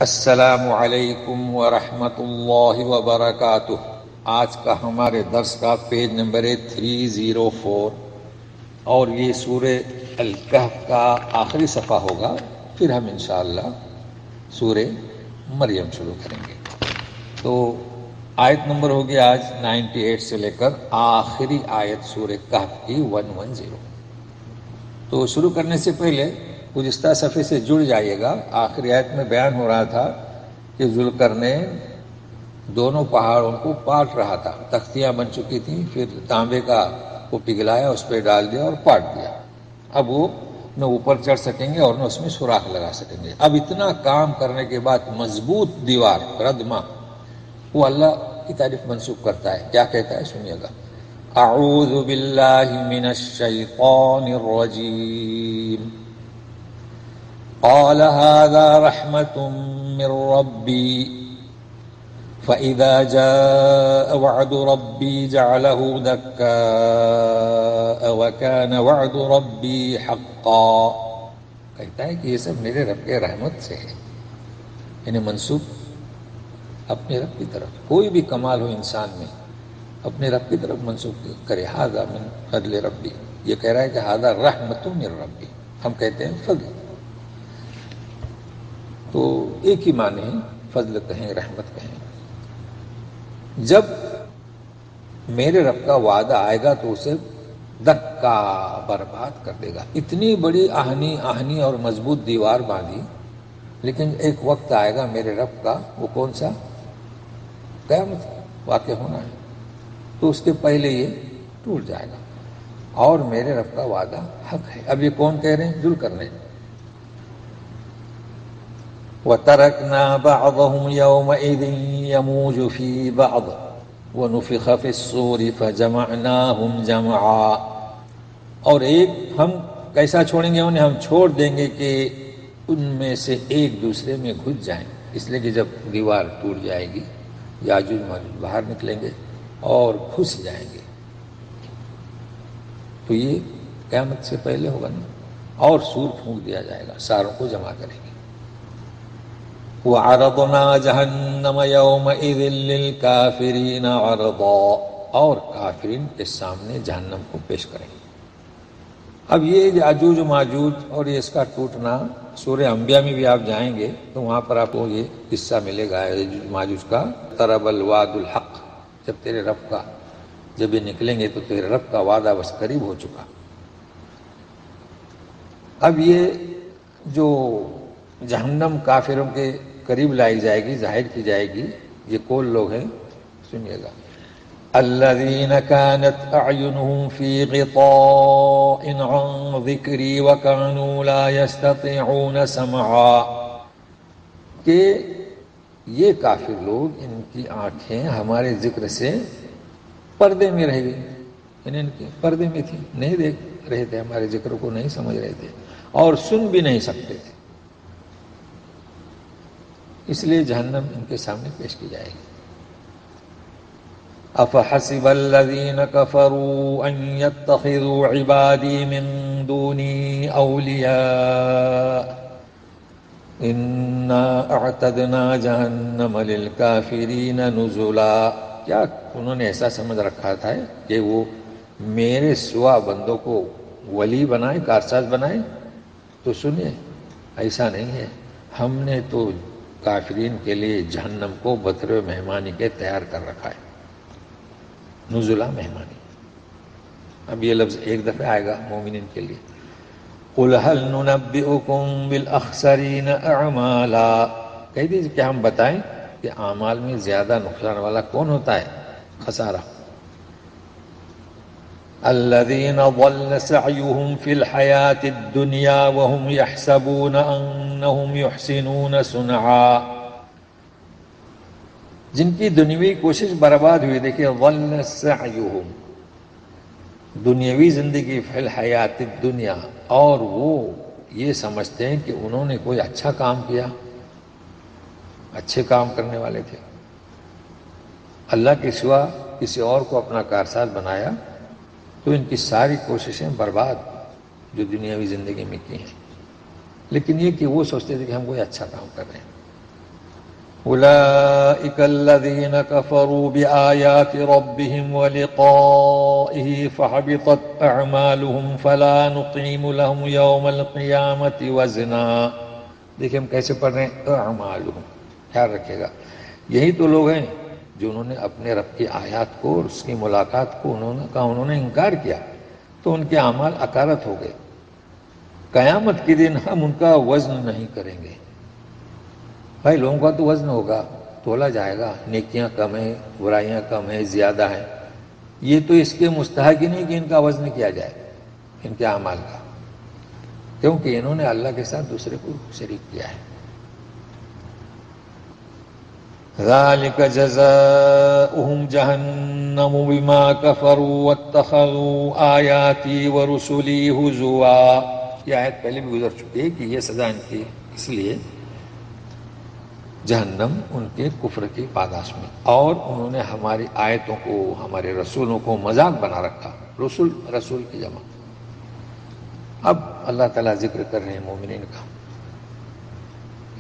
السلام علیکم ورحمۃ اللہ وبرکاتہ۔ آج کا ہمارے درس کا پیج نمبر ہے 304 اور یہ سورہ الکہف کا آخری صفحہ ہوگا، پھر ہم انشاءاللہ سورہ مریم شروع کریں گے۔ تو آیت نمبر ہوگی آج 98 سے لے کر آخری آیت سورہ کہف کی 110۔ تو شروع کرنے سے پہلے گزشتہ صفحے سے جڑ جائیے گا۔ آخری آیت میں بیان ہو رہا تھا کہ ذوالقرنین دونوں پہاڑوں کو پاٹ رہا تھا، تختیاں بن چکی تھیں، پھر تانبے کا کو پگھلایا، اس پہ ڈال دیا اور پاٹ دیا۔ اب وہ نہ اوپر چڑھ سکیں گے اور نہ اس میں سوراخ لگا سکیں گے۔ اب اتنا کام کرنے کے بعد مضبوط دیوار ردمہ، وہ اللہ کی تعریف منسوب کرتا ہے۔ کیا کہتا ہے سنیے گا۔ اعوذ باللہ من الشیطان الرجیم، قال هذا رحمة من ربي فإذا جاء وعد ربي جعله دكاء وكان وعد ربي حقا۔ کہتا ہے کہ یہ سب میرے رب کے رحمت سے ہے، انہیں منسوب اپنے رب کی طرف۔ کوئی بھی کمال ہو انسان میں اپنے رب کی طرف منسوب کرے۔ ھذا من فضل ربی، یہ کہہ رہا ہے کہ ھذا رحمت من ربی، ہم کہتے ہیں فضل، تو ایک ہی معنی ہے، فضل کہیں رحمت کہیں۔ جب میرے رب کا وعدہ آئے گا تو اسے دکا برباد کر دے گا۔ اتنی بڑی آہنی اور مضبوط دیوار باندھی، لیکن ایک وقت آئے گا میرے رب کا، وہ کون سا؟ قیامت واقع ہونا ہے، تو اس کے پہلے یہ ٹوٹ جائے گا، اور میرے رب کا وعدہ حق ہے۔ اب یہ کون کہہ رہے ہیں؟ ذوالقرنین۔ وَتَرَكْنَا بَعْضَهُمْ يَوْمَئِذٍ يَمُوجُ فِي بَعْضٍ وَنُفِخَ فِي الصُّورِ فَجَمَعْنَاهُمْ جَمْعًا۔ اور ایک ہم کیسا چھوڑیں گے انہیں؟ ہم چھوڑ دیں گے کہ ان میں سے ایک دوسرے میں گھس جائیں، اس لیے کہ جب دیوار ٹوٹ جائے گی یاجوج ماجوج باہر نکلیں گے اور گھس جائیں گے، تو یہ قیامت سے پہلے ہوگا نا، اور سور پھونک دیا جائے گا، ساروں کو جمع کریں گے۔ وَعَرَضْنَا جَهَنَّمَ يَوْمَئِذٍ لِّلْكَافِرِينَ عَرْضًا، اور کافرین کے سامنے جہنم کو پیش کریں گے۔ اب یہ یاجوج و ماجوج اور یہ اس کا ٹوٹنا، سورہ انبیاء میں بھی آپ جائیں گے تو وہاں پر آپ کو یہ قصہ ملے گا یاجوج ماجوج کا۔ اقترب الوعد الحق، جب تیرے رب کا، جب یہ نکلیں گے تو تیرے رب کا وعدہ بس قریب ہو چکا۔ اب یہ جو جہنم کافروں کے قریب لائی جائے گی، ظاہر کی جائے گی، یہ کون لوگ ہیں؟ سنیے گا۔ الذين كانت أعينهم في غطاء عن ذكري وكانوا لا يستطيعون سمعا، کہ یہ کافر لوگ، ان کی آنکھیں ہمارے ذکر سے پردے میں رہ گئی، ان کے پردے میں تھی، نہیں دیکھ رہے تھے، ہمارے ذکر کو نہیں سمجھ رہے تھے اور سن بھی نہیں سکتے تھے، اس لیے جہنم ان کے سامنے پیش کی جائے گی۔ افحسب الذين كفروا ان يتخذوا عبادي من دوني اولياء انا اعتدنا جهنم للكافرين نزلا۔ کیا انہوں نے ایسا سمجھ رکھا تھا کہ وہ میرے سوا بندوں کو ولی بنائے، کارساز بنائے؟ تو سنیے، ایسا نہیں ہے، ہم نے تو کافرین کے لیے جہنم کو بطور مہمانی کے تیار کر رکھا ہے۔ نزلہ مہمانی، اب یہ لفظ ایک دفعہ آئے گا مومنین کے لیے۔ قُلْ هَلْ نُنَبِّئُكُمْ بِالْأَخْسَرِينَ أَعْمَالًا، کہہ دیجیے کہ ہم بتائیں کہ اعمال میں زیادہ نقصان والا کون ہوتا ہے؟ خسارہ۔ الَّذِينَ ضَلَّ سَعْيُهُمْ فِي الْحَيَاةِ الدُّنْيَا وَهُمْ يَحْسَبُونَ أَنَّهُمْ يُحْسِنُونَ صُنْعًا، جن کی دنیوی کوشش برباد ہوئی۔ دیکھیے ضل سعیہم، دنیاوی زندگی، فی الحیات الدنیا، اور وہ یہ سمجھتے ہیں کہ انہوں نے کوئی اچھا کام کیا، اچھے کام کرنے والے تھے، اللہ کے سوا کسی اور کو اپنا کارساز بنایا، تو ان کی ساری کوششیں برباد جو دنیاوی زندگی میں کی ہیں۔ لیکن یہ کہ وہ سوچتے تھے کہ ہم کوئی اچھا کام کر رہے ہیں۔ أولئك الذين كفروا بآيات ربهم ولقائه فحبطت أعمالهم فلا نقيم لهم يوم القيامة وزنا. دیکھیں ہم کیسے پڑھ رہے ہیں اعمالهم، خیال رکھے گا. یہی تو لوگ ہیں جو انہوں نے اپنے رب کی آیات کو اور اس کی ملاقات کو انہوں نے انکار کیا تو ان کے اعمال اکارت ہو گئے. قیامت کے دن ہم ان کا وزن نہیں کریں گے. بھائی لوگوں کا تو وزن ہوگا، تولا جائے گا، نیکیاں کم ہیں، برائیاں کم ہیں، زیادہ ہیں. یہ تو اس کے مستحق ہی نہیں کہ ان کا وزن کیا جائے، ان کے اعمال کا، کیونکہ انہوں نے اللہ کے ساتھ دوسرے کو شریک کیا ہے. ذَلِكَ جَزَاؤُهُمْ جَهَنَّمُ بِمَا كَفَرُوا وَاتَّخَذُوا آيَاتِي وَرُسُلِي هُزُوًا. یہ آیت پہلے بھی گزر چکی ہے کہ یہ سزا ان کی اس لیے جہنم ان کے کفر کی پاداش میں، اور انہوں نے ہماری آیتوں کو، ہمارے رسولوں کو مذاق بنا رکھا. رسول کی جمع. اب اللہ تعالیٰ ذکر کر رہے ہیں مومنین کا.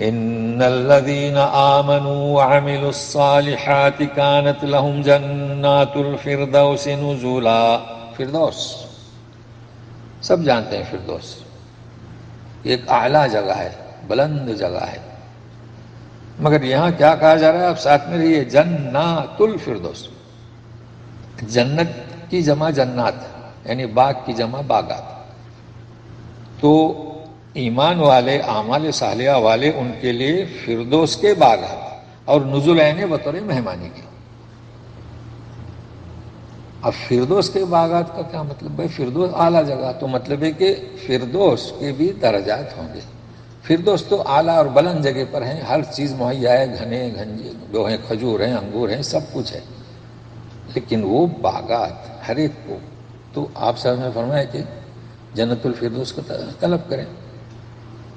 ان الذين آمنوا وعملوا الصالحات كانت لهم جنات الفردوس نزلا. فردوس سب جانتے ہیں، فردوس ایک اعلیٰ جگہ ہے، بلند جگہ ہے، مگر یہاں کیا کہا جا رہا ہے؟ اب ساتھ میں رہیے، جنات الفردوس. جنت کی جمع جنات، یعنی باغ کی جمع باغات. تو ایمان والے، اعمال صالحہ والے، ان کے لیے فردوس کے باغات اور نزول عین بطور مہمانی کے. اب فردوس کے باغات کا کیا مطلب ہے؟ فردوس اعلیٰ جگہ، تو مطلب ہے کہ فردوس کے بھی درجات ہوں گے. فردوس تو اعلیٰ اور بلند جگہ پر ہیں، ہر چیز مہیا ہے، گھنے جو ہیں، کھجور ہیں، انگور ہیں، سب کچھ ہے. لیکن وہ باغات ہر ایک کو، تو آپ صاحب نے فرمایا کہ جنت الفردوس کو طلب کریں.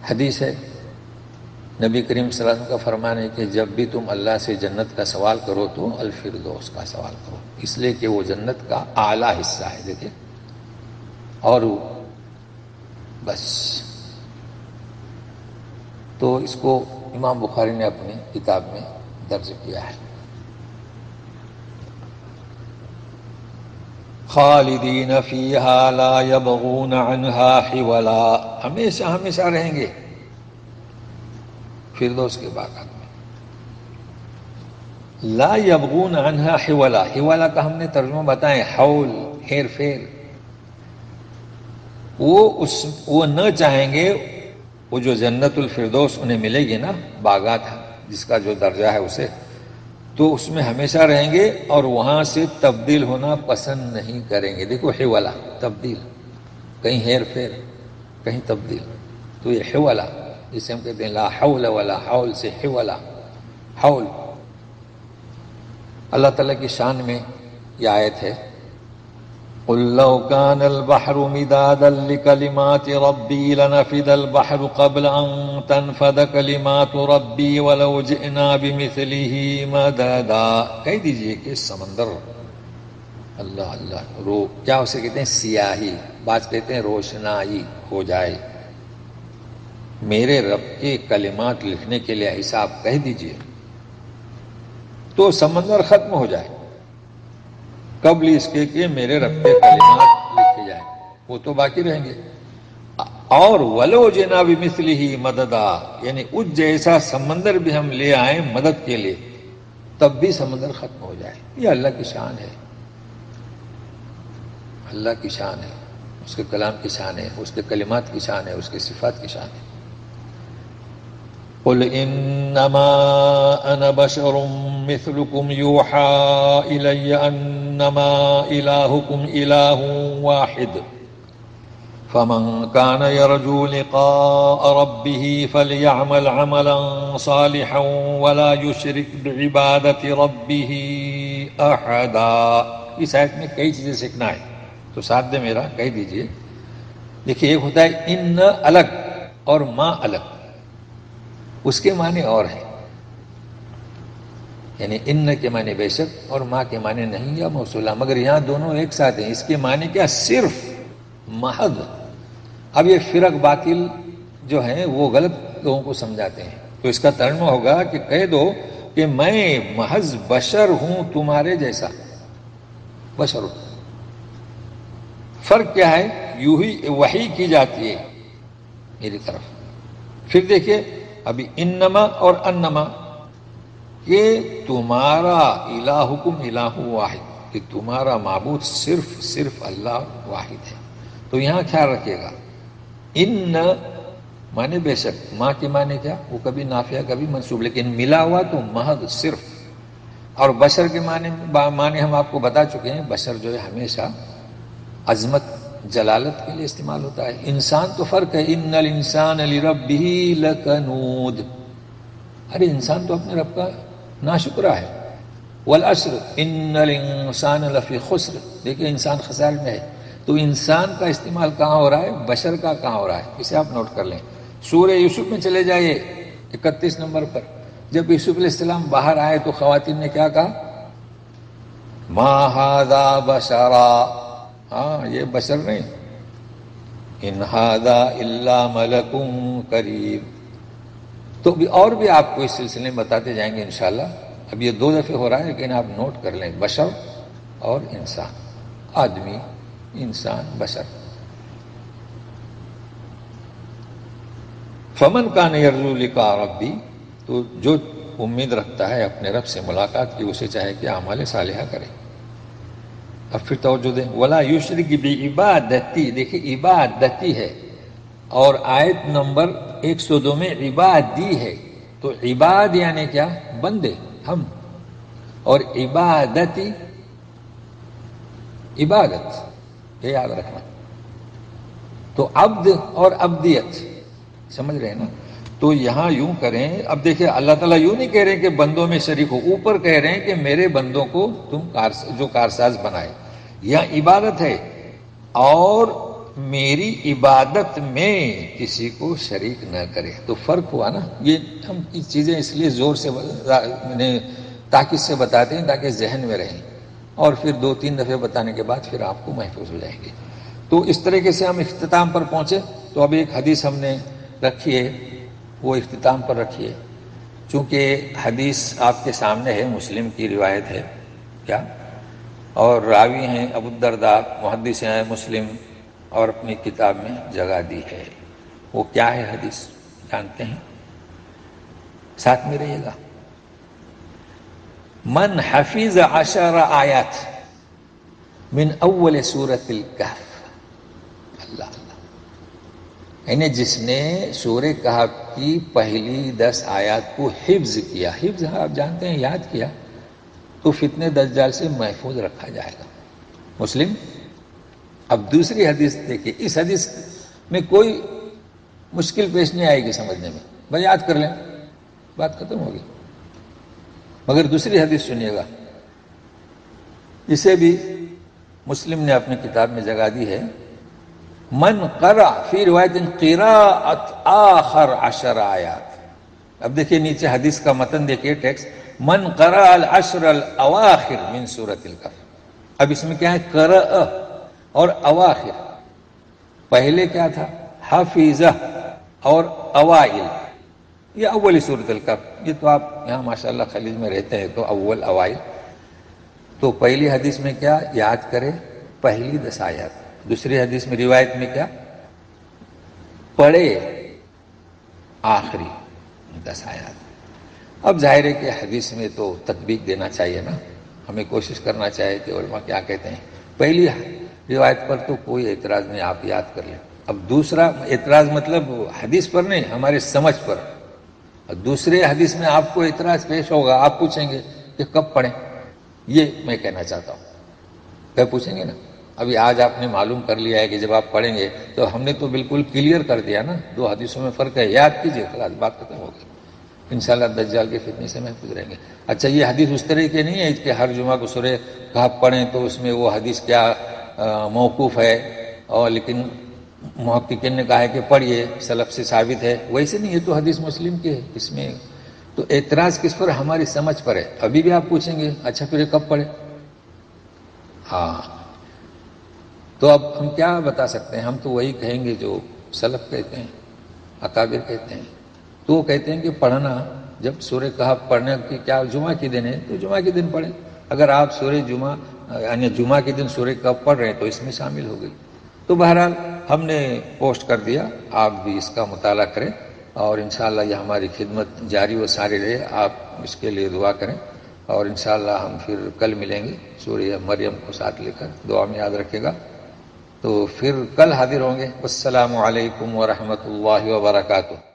حدیث ہے، نبی کریم صلی اللہ علیہ وسلم کا فرمان ہے کہ جب بھی تم اللہ سے جنت کا سوال کرو تو الفردوس کا سوال کرو، اس لیے کہ وہ جنت کا اعلیٰ حصہ ہے. دیکھیں، اور بس تو اس کو امام بخاری نے اپنی کتاب میں درج کیا ہے. خالدین فیہا لا یبغون عنہا حولا. ہمیشہ ہمیشہ رہیں گے فردوس کے باغات میں. لا یبغون عنہا حولا. حولا کا ہم نے ترجمہ بتائیں، حول، ہیر پھیر. وہ نہ چاہیں گے، وہ جو جنت الفردوس انہیں ملے گی نا، باغات جس کا جو درجہ ہے اسے، تو اس میں ہمیشہ رہیں گے اور وہاں سے تبدیل ہونا پسند نہیں کریں گے. دیکھو حوالہ، تبدیل، کہیں ہیر پھیر، کہیں تبدیل. تو یہ حوالہ جسے ہم کہتے ہیں لا حول ولا حول سے حوالہ، حول. اللہ تعالیٰ کی شان میں یہ آیت ہے، قُلْ لَوْ كَانَ الْبَحْرُ مِدَادًا لِكَلِمَاتِ رَبِّي لَنَفِدَ الْبَحْرُ قَبْلَ أَن تَنْفَدَ كَلِمَاتُ رَبِّي وَلَوْ جِئْنَا بِمِثْلِهِ مَدَدًا. کہہ دیجئے کہ سمندر، اللہ اللہ، کیا اسے کہتے ہیں؟ سیاہی، بعض کہتے ہیں روشنائی ہو جائے. میرے رب کے کلمات لکھنے کے لیے ایسا آپ کہہ دیجئے تو سمندر ختم ہو جائے قبل اس کے کہ میرے رب کے کلمات لکھے جائیں، وہ تو باقی رہیں گے. اور ولو جئنا بمثلہ مددا، یعنی اس جیسا سمندر بھی ہم لے آئیں مدد کے لیے تب بھی سمندر ختم ہو جائے. یہ اللہ کی شان ہے، اللہ کی شان ہے، اس کے کلام کی شان ہے، اس کے کلمات کی شان ہے، اس کے صفات کی شان ہے. قل انما انا بشر مثلكم يوحى الي انما الهكم اله واحد فمن كان يرجو لقاء ربه فليعمل عملا صالحا ولا يشرك بعبادة ربه احدا. اس آیت میں کئی چیزیں سیکھنا ہے، تو ساتھ دے میرا کہہ دیجئے. دیکھیے، ایک ہوتا ہے ان الگ اور ما الگ، اس کے معنی اور ہیں، یعنی ان کے معنی بے شک اور ما کے معنی نہیں یا موصولہ، مگر یہاں دونوں ایک ساتھ ہیں. اس کے معنی کیا؟ صرف، محض. اب یہ فرق باطل جو ہیں وہ غلط لوگوں کو سمجھاتے ہیں، تو اس کا ترجمہ ہوگا کہ کہہ دو کہ میں محض بشر ہوں تمہارے جیسا، بشر ہوں۔ فرق کیا ہے؟ یوں ہی وحی کی جاتی ہے میری طرف۔ پھر دیکھیے ابھی انما اور انما، کہ تمہارا الہکم الہ واحد، کہ تمہارا معبود صرف اللہ واحد ہے۔ تو یہاں خیال رکھیے گا، ان مانے بے شک، ماں کے معنی کیا؟ وہ کبھی نافیہ کبھی منصوب، لیکن ملا ہوا تو محض صرف۔ اور بشر کے معنی ہم آپ کو بتا چکے ہیں، بشر جو ہے ہمیشہ عظمت جلالت کے لیے استعمال ہوتا ہے۔ انسان تو فرق ہے، ان الانسان لربہ لکنود، ارے انسان تو اپنے رب کا ناشکرہ ہے۔ والعصر ان الانسان لفی خسر، دیکھیں انسان خسارے میں ہے۔ تو انسان کا استعمال کہاں ہو رہا ہے؟ بشر کا کہاں ہو رہا ہے؟ اسے آپ نوٹ کر لیں۔ سورہ یوسف میں چلے جائیے 31 نمبر پر، جب یوسف علیہ السلام باہر آئے تو خواتین نے کیا کہا؟ ما ھذا بشرا، ہاں یہ بشر نہیں، ان ھذا الا ملک کریم۔ تو اور بھی آپ کو اس سلسلے میں بتاتے جائیں گے انشاءاللہ۔ اب یہ 2 دفعے ہو رہا ہے، لیکن آپ نوٹ کر لیں، بشر اور انسان، آدمی، انسان، بشر۔ فمن کان یرجو لقاء ربی، تو جو امید رکھتا ہے اپنے رب سے ملاقات کی، اسے چاہے کہ اعمال صالحہ کرے۔ اب پھر توجہ دیں، ولا یشرک بعبادتی، دیکھیں عبادتی ہے، اور آیت نمبر 102 میں عبادی ہے، تو عباد یعنی کیا؟ بندے، ہم، اور عبادتی عبادت، یہ یاد رکھنا۔ تو عبد اور عبدیت، سمجھ رہے ہیں نا؟ تو یہاں یوں کریں، اب دیکھیں اللہ تعالیٰ یوں نہیں کہہ رہے کہ بندوں میں شریک ہو، اوپر کہہ رہے ہیں کہ میرے بندوں کو تم جو کارساز بنائے، یہاں عبادت ہے، اور میری عبادت میں کسی کو شریک نہ کرے۔ تو فرق ہوا نا؟ یہ ہم کی چیزیں اس لیے زور سے تاکید سے بتاتے ہیں تاکہ ذہن میں رہیں، اور پھر 2-3 دفعے بتانے کے بعد پھر آپ کو محفوظ ہو جائیں گے۔ تو اس طریقے سے ہم اختتام پر پہنچے۔ تو اب ایک حدیث ہم نے رکھی ہے، وہ اختتام پر رکھیے، چونکہ حدیث آپ کے سامنے ہے، مسلم کی روایت ہے کیا، اور راوی ہیں ابو الدرداء، محدث ہیں مسلم، اور اپنی کتاب میں جگہ دی ہے۔ وہ کیا ہے حدیث جانتے ہیں؟ ساتھ میں رہیے گا۔ من حفظ 10 آیات من اول سورۃ الکہف، اللہ اللہ، یعنی جس نے سورہ کہف کی پہلی 10 آیات کو حفظ کیا، حفظ آپ جانتے ہیں یاد کیا، تو فتنے دجال سے محفوظ رکھا جائے گا۔ مسلم۔ اب دوسری حدیث دیکھیے، اس حدیث میں کوئی مشکل پیش نہیں آئے گی سمجھنے میں، بس یاد کر لیں، بات ختم ہوگی۔ مگر دوسری حدیث سنیے گا، اسے بھی مسلم نے اپنی کتاب میں جگہ دی ہے۔ من قرأ فی روایت قراءت آخر 10 آیات، اب دیکھیے نیچے حدیث کا متن دیکھیے، ٹیکسٹ، من قرأ العشر الاواخر من سورۃ الکہف۔ اب اس میں کیا ہے؟ قرأ اور اواخر، پہلے کیا تھا؟ حفظہ اور اوائل، یہ اول سورۃ الکہف۔ یہ تو آپ یہاں ماشاءاللہ خلیج میں رہتے ہیں تو اول اوائل، تو پہلی حدیث میں کیا یاد کرے؟ پہلی 10 آیات۔ دوسری حدیث میں روایت میں کیا پڑھے؟ آخری 10 آیات۔ اب ظاہر ہے کہ حدیث میں تو تطبیق دینا چاہیے نا، ہمیں کوشش کرنا چاہیے کہ علماء کیا کہتے ہیں۔ پہلی روایت پر تو کوئی اعتراض نہیں، آپ یاد کر لیں۔ اب دوسرا اعتراض مطلب حدیث پر نہیں، ہمارے سمجھ پر۔ دوسرے حدیث میں آپ کو اعتراض پیش ہوگا، آپ پوچھیں گے کہ کب پڑھیں، یہ میں کہنا چاہتا ہوں، کیا پوچھیں گے نا؟ ابھی آج آپ نے معلوم کر لیا ہے کہ جب آپ پڑھیں گے تو ہم نے تو بالکل کلیئر کر دیا نا، 2 حدیثوں میں فرق ہے، یاد کیجئے، خلاص بات ختم ہو گئی۔ انشاءاللہ دجال کے فتنے سے محفوظ رہیں گے۔ اچھا یہ حدیث اس طرح کی نہیں ہے کہ ہر جمعہ کو سورہ کہف پڑھیں تو اس میں وہ حدیث کیا موقوف ہے، اور لیکن محققین نے کہا ہے کہ پڑھیے، سلف سے ثابت ہے، ویسے نہیں، یہ تو حدیث مسلم کی ہے، اس میں تو اعتراض کس پر؟ ہماری سمجھ پر ہے۔ ابھی بھی آپ پوچھیں گے اچھا پھر کب پڑھیں؟ ہاں، تو اب ہم کیا بتا سکتے ہیں؟ ہم تو وہی کہیں گے جو سلف کہتے ہیں، اکابر کہتے ہیں۔ تو وہ کہتے ہیں کہ پڑھنا جب سورہ کہف پڑھنے کی کیا جمعہ کے دن ہے تو جمعہ کے دن پڑھیں، اگر آپ سورہ جمعہ یعنی جمعہ کے دن سورہ کہف پڑھ رہے ہیں تو اس میں شامل ہو گئی۔ تو بہرحال ہم نے پوسٹ کر دیا، آپ بھی اس کا مطالعہ کریں اور انشاءاللہ یہ ہماری خدمت جاری و ساری رہے، آپ اس کے لیے دعا کریں، اور انشاءاللہ ہم پھر کل ملیں گے سورہ مریم کو ساتھ لے کر، دعا میں یاد رکھے گا۔ تو پھر کل حاضر ہوں گے۔ السلام علیکم ورحمۃ اللہ وبرکاتہ۔